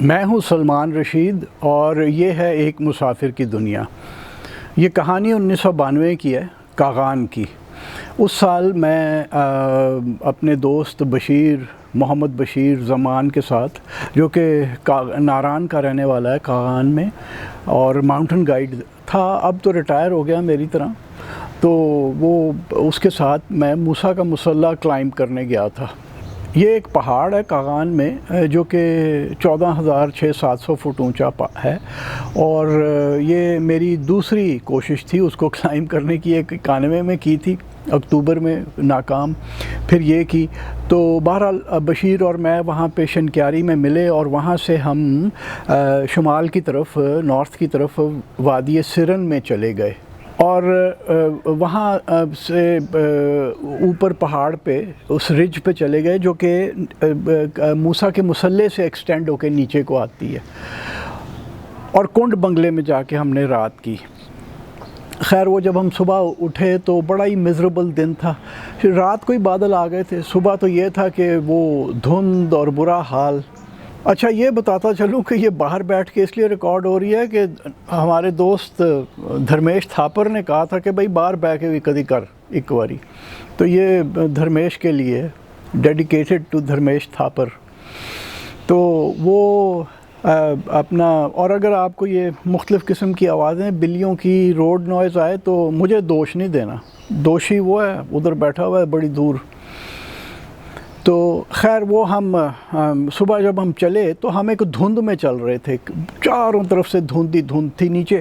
میں ہوں سلمان رشید اور یہ ہے ایک مسافر کی دنیا۔ یہ کہانی 1992 کی ہے، کاغان کی۔ اس سال میں اپنے دوست محمد بشیر زمان کے ساتھ، جو کہ ناران کا رہنے والا ہے کاغان میں اور ماؤنٹن گائیڈ تھا، اب تو ریٹائر ہو گیا میری طرح، تو وہ اس کے ساتھ میں موسیٰ کا مسلح کلائمب کرنے گیا تھا۔ یہ ایک پہاڑ ہے کاغان میں جو کہ 14,600-700 فٹ اونچا ہے، اور یہ میری دوسری کوشش تھی اس کو کلائمب کرنے کی۔ ایک 91 میں کی تھی، اکتوبر میں ناکام، پھر یہ کی۔ تو بہرحال بشیر اور میں وہاں پہ شنکیاری میں ملے، اور وہاں سے ہم شمال کی طرف، نارتھ کی طرف وادی سرن میں چلے گئے، اور وہاں سے اوپر پہاڑ پہ اس رج پہ چلے گئے جو کہ موسیٰ کے مسلح سے ایکسٹینڈ ہو کے نیچے کو آتی ہے، اور کنڈ بنگلے میں جا کے ہم نے رات کی۔ خیر وہ جب ہم صبح اٹھے تو بڑا ہی میزریبل دن تھا۔ رات کو ہی بادل آ گئے تھے، صبح تو یہ تھا کہ وہ دھند اور برا حال۔ اچھا یہ بتاتا چلوں کہ یہ باہر بیٹھ کے اس لیے ریکارڈ ہو رہی ہے کہ ہمارے دوست دھرمیش تھاپر نے کہا تھا کہ بھائی باہر بیٹھ کے بھی کدی کر ایک باری، تو یہ دھرمیش کے لیے ڈیڈیکیٹڈ ٹو دھرمیش تھاپر۔ تو وہ اپنا، اور اگر آپ کو یہ مختلف قسم کی آوازیں، بلیوں کی، روڈ نوائز آئے تو مجھے دوش نہیں دینا، دوشی وہ ہے ادھر بیٹھا ہوا ہے بڑی دور۔ تو خیر وہ ہم صبح جب ہم چلے تو ہم ایک دھند میں چل رہے تھے، چاروں طرف سے دھند ہی دھند تھی۔ نیچے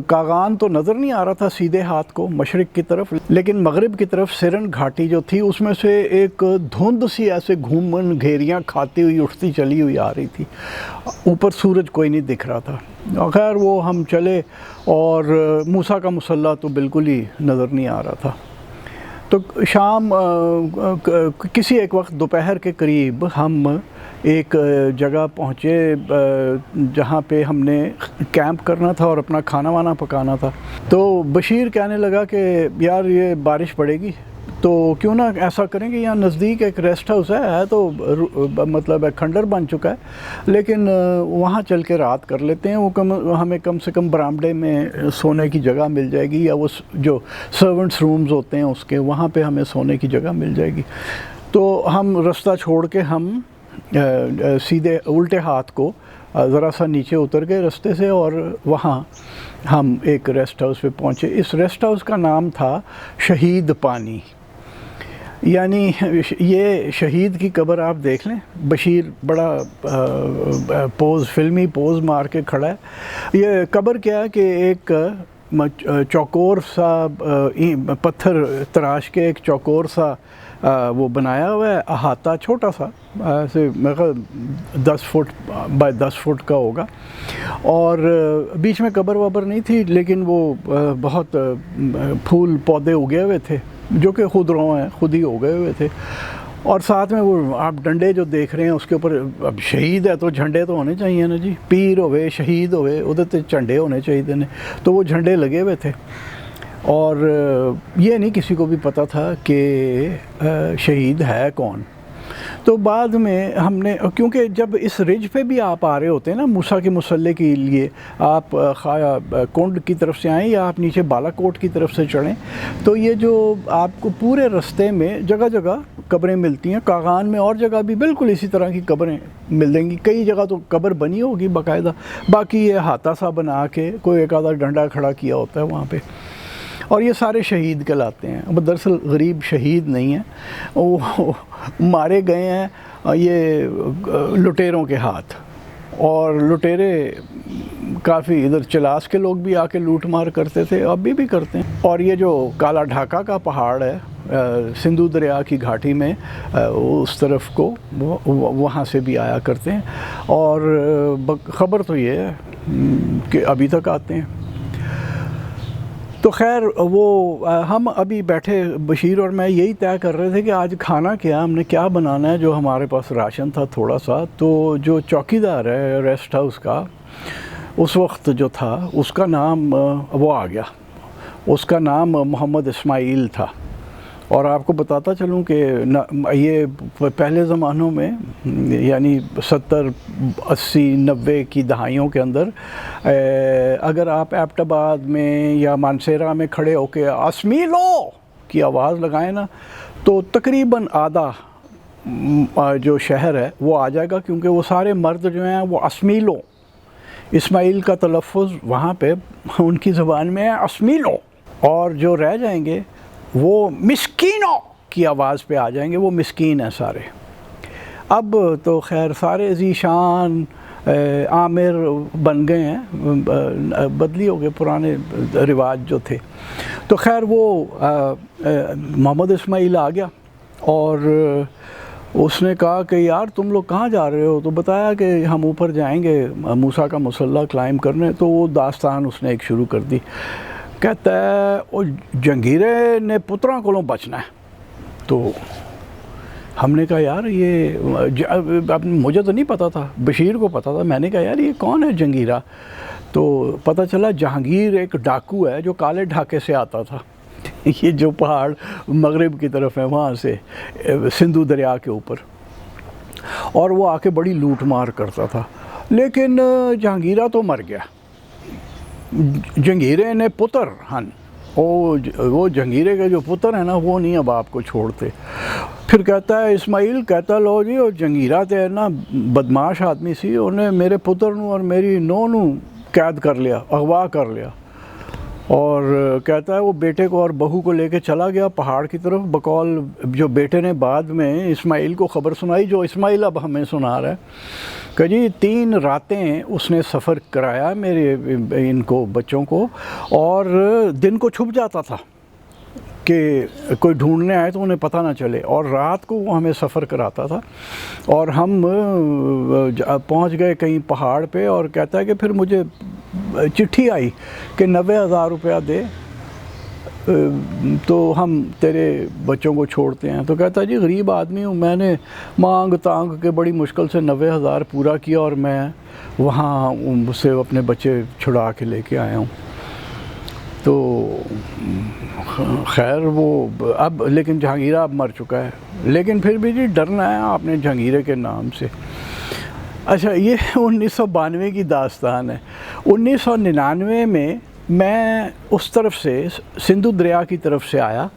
کاغان تو نظر نہیں آ رہا تھا سیدھے ہاتھ کو مشرق کی طرف، لیکن مغرب کی طرف سرن گھاٹی جو تھی اس میں سے ایک دھند سی ایسے گھومن گھیریاں کھاتی ہوئی اٹھتی چلی ہوئی آ رہی تھی، اوپر سورج کوئی نہیں دکھ رہا تھا۔ خیر وہ ہم چلے، اور موسیٰ کا مسلح تو بالکل ہی نظر نہیں آ رہا تھا۔ تو شام کسی ایک وقت دوپہر کے قریب ہم ایک جگہ پہنچے جہاں پہ ہم نے کیمپ کرنا تھا اور اپنا کھانا وانا پکانا تھا۔ تو بشیر کہنے لگا کہ یار یہ بارش پڑے گی، تو کیوں نہ ایسا کریں کہ یہاں نزدیک ایک ریسٹ ہاؤس ہے تو مطلب کھنڈر بن چکا ہے، لیکن وہاں چل کے رات کر لیتے ہیں، وہ ہمیں کم سے کم برآمدے میں سونے کی جگہ مل جائے گی، یا وہ جو سرونٹس رومز ہوتے ہیں اس کے وہاں پہ ہمیں سونے کی جگہ مل جائے گی۔ تو ہم رستہ چھوڑ کے ہم سیدھے الٹے ہاتھ کو ذرا سا نیچے اتر گئے رستے سے، اور وہاں ہم ایک ریسٹ ہاؤس پہ پہنچے۔ اس ریسٹ ہاؤس کا نام تھا شہید پانی، یعنی یہ شہید کی قبر آپ دیکھ لیں، بشیر بڑا فلمی پوز مار کے کھڑا ہے۔ یہ قبر کیا ہے کہ ایک چوکور سا پتھر تراش کے ایک چوکور سا وہ بنایا ہوا ہے، احاطہ چھوٹا سا، ایسے 10 فٹ بائی 10 فٹ کا ہوگا، اور بیچ میں قبر وبر نہیں تھی، لیکن وہ بہت پھول پودے اگے ہوئے تھے جو کہ خود رو ہیں، خود ہی اگے ہوئے تھے، اور ساتھ میں وہ آپ ڈنڈے جو دیکھ رہے ہیں اس کے اوپر، اب شہید ہے تو جھنڈے تو ہونے چاہیے نا جی، پیر ہوئے شہید ہوئے ادھر تے جھنڈے ہونے چاہیے نے، تو وہ جھنڈے لگے ہوئے تھے، اور یہ نہیں کسی کو بھی پتہ تھا کہ شہید ہے کون۔ تو بعد میں ہم نے، کیونکہ جب اس رج پہ بھی آپ آ رہے ہوتے ہیں نا موسیٰ کے مسلح کے لیے، آپ کنڈ کی طرف سے آئیں یا آپ نیچے بالا کوٹ کی طرف سے چڑھیں، تو یہ جو آپ کو پورے رستے میں جگہ جگہ قبریں ملتی ہیں، کاغان میں اور جگہ بھی بالکل اسی طرح کی قبریں مل دیں گی، کئی جگہ تو قبر بنی ہوگی باقاعدہ، باقی یہ ہاتھا سا بنا کے کوئی ایک آدھا ڈنڈا کھڑا کیا ہوتا ہے وہاں پہ، اور یہ سارے شہید کہلاتے ہیں۔ اب دراصل غریب شہید نہیں ہیں، وہ مارے گئے ہیں یہ لٹیروں کے ہاتھ، اور لٹیرے کافی ادھر چلاس کے لوگ بھی آ کے لوٹ مار کرتے تھے، ابھی بھی کرتے ہیں۔ اور یہ جو کالا ڈھاکہ کا پہاڑ ہے سندھو دریا کی گھاٹی میں، اس طرف کو وہاں سے بھی آیا کرتے ہیں، اور خبر تو یہ ہے کہ ابھی تک آتے ہیں۔ تو خیر وہ ہم ابھی بیٹھے بشیر اور میں یہی طے کر رہے تھے کہ آج کھانا کیا، ہم نے کیا بنانا ہے، جو ہمارے پاس راشن تھا تھوڑا سا۔ تو جو چوکیدار ہے ریسٹ ہاؤس کا اس وقت جو تھا، اس کا نام وہ آ گیا، اس کا نام محمد اسماعیل تھا، اور آپ کو بتاتا چلوں کہ یہ پہلے زمانوں میں یعنی 70 80 90 کی دہائیوں کے اندر اگر آپ ایبٹ آباد میں یا مانسیرا میں کھڑے ہو کے اسمیلو کی آواز لگائیں نا تو تقریباً آدھا جو شہر ہے وہ آ جائے گا، کیونکہ وہ سارے مرد جو ہیں وہ اسمیلو، اسماعیل کا تلفظ وہاں پہ ان کی زبان میں ہے اسمیلو، اور جو رہ جائیں گے وہ مسکینوں کی آواز پہ آ جائیں گے، وہ مسکین ہیں سارے۔ اب تو خیر سارے ذی شان عامر بن گئے ہیں، بدلی ہو گئے پرانے رواج جو تھے۔ تو خیر وہ محمد اسماعیل آ گیا اور اس نے کہا کہ یار تم لوگ کہاں جا رہے ہو؟ تو بتایا کہ ہم اوپر جائیں گے موسیٰ کا مسلح کلائم کرنے۔ تو وہ داستان اس نے ایک شروع کر دی، کہتا ہے وہ جنگیرے نے پتراں کولوں بچنا ہے۔ تو ہم نے کہا یار یہ مجھے تو نہیں پتا تھا، بشیر کو پتا تھا۔ میں نے کہا یار یہ کون ہے جنگیرہ؟ تو پتہ چلا جہانگیر ایک ڈاکو ہے جو کالے ڈھاکے سے آتا تھا، یہ جو پہاڑ مغرب کی طرف ہے وہاں سے سندھو دریا کے اوپر، اور وہ آ کے بڑی لوٹ مار کرتا تھا۔ لیکن جہانگیرہ تو مر گیا، جنگیرے نے پتر ہن وہ جہانگیرے کے جو پتر ہیں نا وہ نہیں اب آپ کو چھوڑتے۔ پھر کہتا ہے اسماعیل، کہتا لو جی اور جہانگیرہ تے نا بدماش آدمی سی، انہیں میرے پتر نو اور میری نو نو قید کر لیا، اغوا کر لیا، اور کہتا ہے وہ بیٹے کو اور بہو کو لے کے چلا گیا پہاڑ کی طرف، بقول جو بیٹے نے بعد میں اسماعیل کو خبر سنائی، جو اسماعیل اب ہمیں سنا رہا ہے کہ جی 3 راتیں اس نے سفر کرایا میرے ان کو بچوں کو، اور دن کو چھپ جاتا تھا کہ کوئی ڈھونڈنے آئے تو انہیں پتہ نہ چلے، اور رات کو وہ ہمیں سفر کراتا تھا۔ اور ہم پہنچ گئے کہیں پہاڑ پہ، اور کہتا ہے کہ پھر مجھے چٹھی آئی کہ 90,000 روپیہ دے تو ہم تیرے بچوں کو چھوڑتے ہیں۔ تو کہتا ہے جی غریب آدمی ہوں، میں نے مانگ تانگ کے بڑی مشکل سے 90,000 پورا کیا، اور میں وہاں سے اپنے بچے چھڑا کے لے کے آیا ہوں۔ تو خیر وہ اب لیکن جہانگیرہ اب مر چکا ہے، لیکن پھر بھی جی ڈرنا ہے آپ نے جہانگیرے کے نام سے۔ اچھا یہ 1992 کی داستان ہے۔ 1999 میں اس طرف سے سندھو دریا کی طرف سے آیا،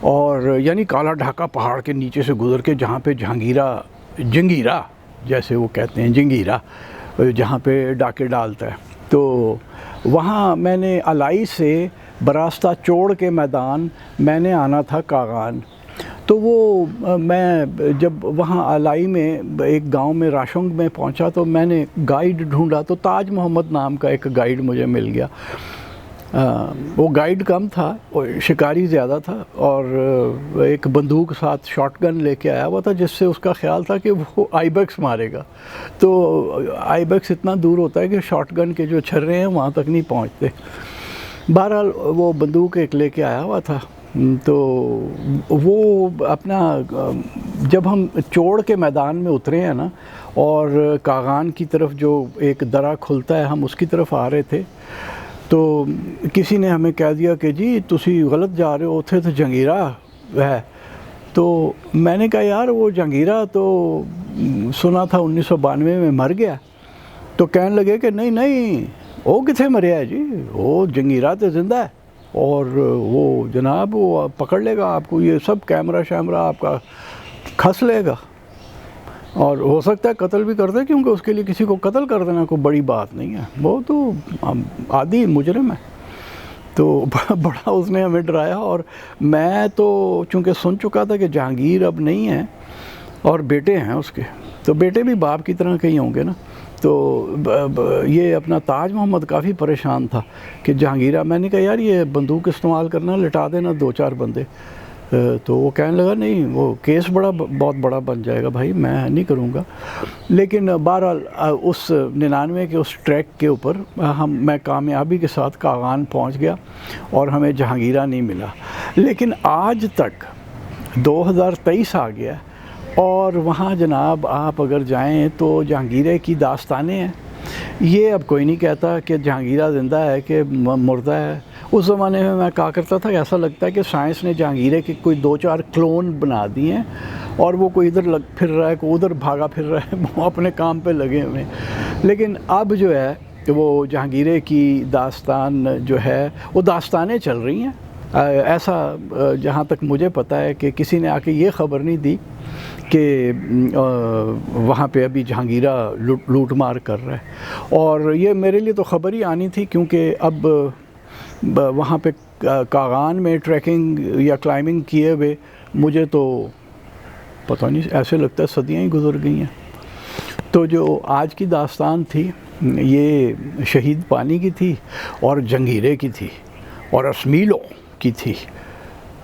اور یعنی کالا ڈھاکہ پہاڑ کے نیچے سے گزر کے جہاں پہ جنگیرہ جیسے وہ کہتے ہیں جنگیرہ، جہاں پہ ڈاکے ڈالتا ہے، تو وہاں میں نے الائی سے براستہ چوڑ کے میدان میں نے آنا تھا کاغان۔ تو وہ میں جب وہاں الائی میں ایک گاؤں میں راشنگ میں پہنچا تو میں نے گائیڈ ڈھونڈا، تو تاج محمد نام کا ایک گائیڈ مجھے مل گیا۔ وہ گائیڈ کم تھا، شکاری زیادہ تھا، اور ایک بندوق ساتھ شاٹ گن لے کے آیا ہوا تھا، جس سے اس کا خیال تھا کہ وہ آئی بیکس مارے گا۔ تو آئی بیکس اتنا دور ہوتا ہے کہ شاٹ گن کے جو چھرے ہیں وہاں تک نہیں پہنچتے۔ بہرحال وہ بندوق ایک لے کے آیا ہوا تھا۔ تو وہ اپنا جب ہم چوڑ کے میدان میں اترے ہیں نا، اور کاغان کی طرف جو ایک درہ کھلتا ہے ہم اس کی طرف آ رہے تھے، تو کسی نے ہمیں کہہ دیا کہ جی تسی غلط جا رہے ہو، اتھے تو جہانگیرہ ہے۔ تو میں نے کہا یار وہ جہانگیرہ تو سنا تھا 1992 میں مر گیا۔ تو کہنے لگے کہ نہیں وہ کتنے مریا ہے جی، وہ جہانگیرہ تو زندہ ہے، اور وہ جناب وہ پکڑ لے گا آپ کو، یہ سب کیمرہ شیمرہ آپ کا کھس لے گا، اور ہو سکتا ہے قتل بھی کر دے، کیونکہ اس کے لیے کسی کو قتل کر دینا کوئی بڑی بات نہیں ہے، وہ تو عادی مجرم ہے۔ تو بڑا اس نے ہمیں ڈرایا، اور میں تو چونکہ سن چکا تھا کہ جہانگیر اب نہیں ہے اور بیٹے ہیں اس کے، تو بیٹے بھی باپ کی طرح کہیں ہوں گے نا۔ تو یہ اپنا تاج محمد کافی پریشان تھا کہ جہانگیرہ، میں نے کہا یار یہ بندوق استعمال کرنا، لٹا دینا 2-4 بندے۔ تو وہ کہنے لگا نہیں وہ کیس بہت بڑا بن جائے گا بھائی، میں نہیں کروں گا۔ لیکن بہرحال اس 99 کے اس ٹریک کے اوپر میں کامیابی کے ساتھ کاغان پہنچ گیا، اور ہمیں جہانگیرہ نہیں ملا۔ لیکن آج تک 2023 آ گیا، اور وہاں جناب آپ اگر جائیں تو جہانگیرے کی داستانیں ہیں۔ یہ اب کوئی نہیں کہتا کہ جہانگیرہ زندہ ہے کہ مردہ ہے، اس زمانے میں کہا کرتا تھا کہ ایسا لگتا ہے کہ سائنس نے جہانگیرے کے کوئی 2-4 کلون بنا دیے ہیں اور وہ کوئی ادھر پھر رہا ہے، کوئی ادھر بھاگا پھر رہا ہے، وہ اپنے کام پہ لگے ہوئے ہیں۔ لیکن اب جو ہے وہ جہانگیرے کی داستان جو ہے وہ داستانیں چل رہی ہیں۔ ایسا جہاں تک مجھے پتہ ہے کہ کسی نے آ کے یہ خبر نہیں دی کہ وہاں پہ ابھی جہانگیرہ لوٹ مار کر رہا ہے، اور یہ میرے لیے تو خبر ہی آنی تھی، کیونکہ اب وہاں پہ کاغان میں ٹریکنگ یا کلائمبنگ کیے ہوئے مجھے تو پتہ نہیں، ایسے لگتا ہے صدیاں ہی گزر گئی ہیں۔ تو جو آج کی داستان تھی یہ شہید پانی کی تھی اور جہانگیرے کی تھی اور اسمیلوں کی تھی۔